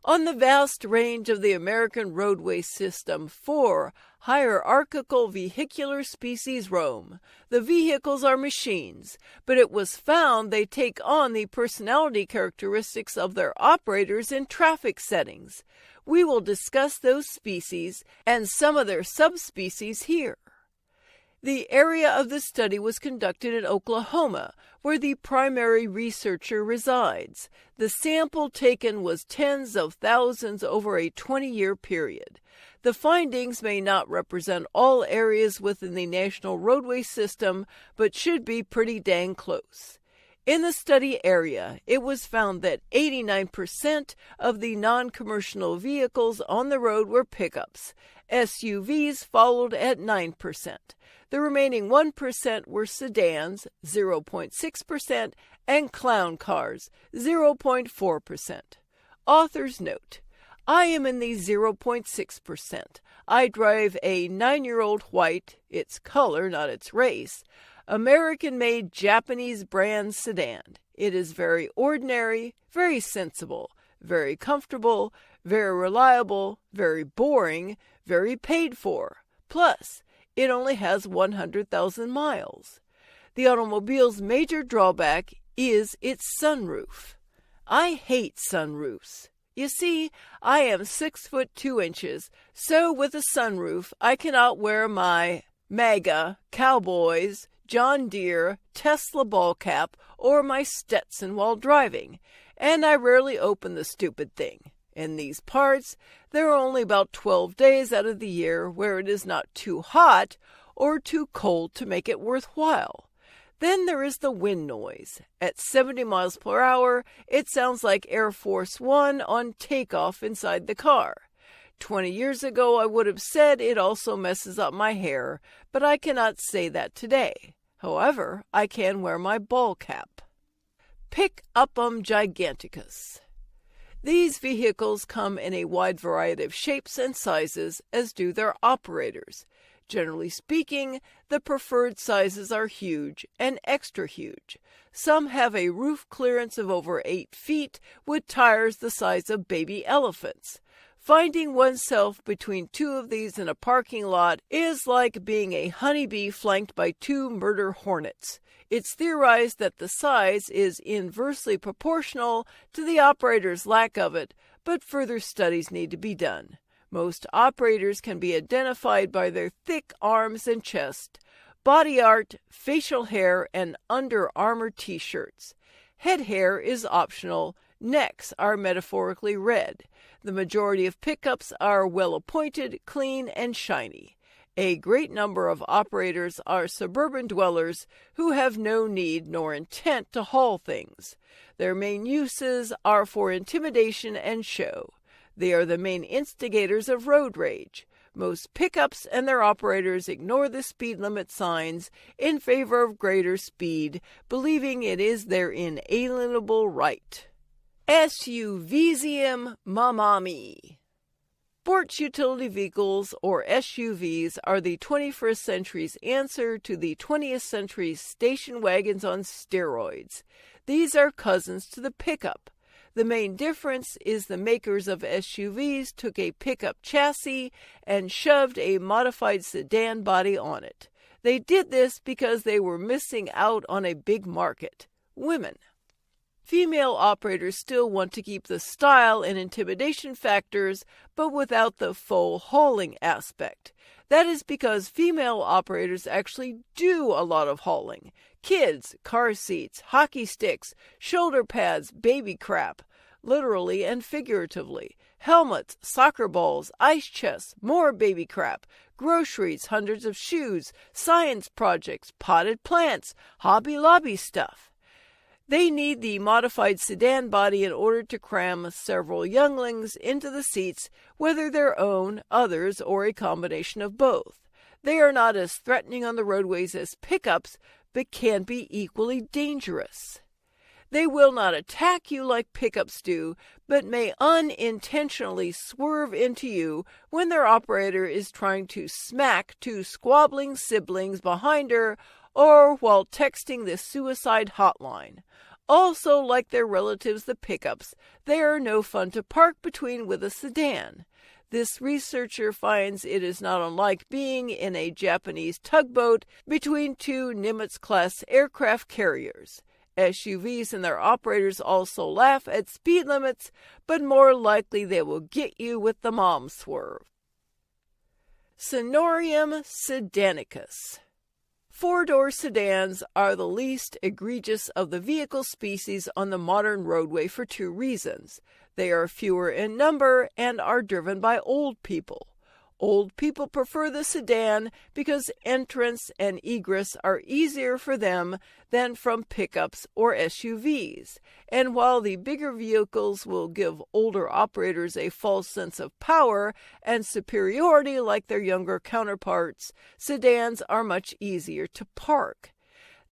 On the vast range of the American roadway system, 4 hierarchical vehicular species roam. The vehicles are machines, but it was found they take on the personality characteristics of their operators in traffic settings. We will discuss those species and some of their subspecies here. The area of the study was conducted in Oklahoma, where the primary researcher resides. The sample taken was tens of thousands over a 20-year period. The findings may not represent all areas within the national roadway system, but should be pretty dang close. In the study area, it was found that 89% of the non-commercial vehicles on the road were pickups. SUVs followed at 9%. The remaining 1% were sedans, 0.6%, and clown cars, 0.4%. Author's note: I am in the 0.6%. I drive a 9-year-old white, its color, not its race, American-made Japanese brand sedan. It is very ordinary, very sensible, very comfortable, very reliable, very boring, very paid for. Plus, it only has 100,000 miles. The automobile's major drawback is its sunroof. I hate sunroofs. You see, I am 6 foot 2 inches, so with a sunroof, I cannot wear my MAGA, Cowboys, John Deere, Tesla ball cap, or my Stetson while driving, and I rarely open the stupid thing. In these parts, there are only about 12 days out of the year where it is not too hot or too cold to make it worthwhile. Then there is the wind noise. At 70 miles per hour, it sounds like Air Force One on takeoff inside the car. 20 years ago, I would have said it also messes up my hair, but I cannot say that today. However, I can wear my ball cap. Pick-up'em giganticus. These vehicles come in a wide variety of shapes and sizes, as do their operators. Generally speaking, the preferred sizes are huge and extra huge. Some have a roof clearance of over 8 feet with tires the size of baby elephants. Finding oneself between 2 of these in a parking lot is like being a honeybee flanked by 2 murder hornets. It's theorized that the size is inversely proportional to the operator's lack of it, but further studies need to be done. Most operators can be identified by their thick arms and chest, body art, facial hair, and Under Armour t-shirts. Head hair is optional. Necks are metaphorically red. The majority of pickups are well-appointed, clean, and shiny. A great number of operators are suburban dwellers who have no need nor intent to haul things. Their main uses are for intimidation and show. They are the main instigators of road rage. Most pickups and their operators ignore the speed limit signs in favor of greater speed, believing it is their inalienable right. SUVsium mamami. Sports utility vehicles, or SUVs, are the 21st century's answer to the 20th century's station wagons on steroids. These are cousins to the pickup. The main difference is the makers of SUVs took a pickup chassis and shoved a modified sedan body on it. They did this because they were missing out on a big market: women. Female operators still want to keep the style and intimidation factors, but without the faux hauling aspect. That is because female operators actually do a lot of hauling. Kids, car seats, hockey sticks, shoulder pads, baby crap, literally and figuratively. Helmets, soccer balls, ice chests, more baby crap, groceries, hundreds of shoes, science projects, potted plants, Hobby Lobby stuff. They need the modified sedan body in order to cram several younglings into the seats, whether their own, others, or a combination of both. They are not as threatening on the roadways as pickups, but can be equally dangerous. They will not attack you like pickups do, but may unintentionally swerve into you when their operator is trying to smack 2 squabbling siblings behind her, or while texting the suicide hotline. Also, like their relatives, the pickups, they are no fun to park between with a sedan. This researcher finds it is not unlike being in a Japanese tugboat between two Nimitz-class aircraft carriers. SUVs and their operators also laugh at speed limits, but more likely they will get you with the mom swerve. Sonorium sedanicus. Four-door sedans are the least egregious of the vehicle species on the modern roadway for two reasons. They are fewer in number and are driven by old people. Old people prefer the sedan because entrance and egress are easier for them than from pickups or SUVs. And while the bigger vehicles will give older operators a false sense of power and superiority like their younger counterparts, sedans are much easier to park.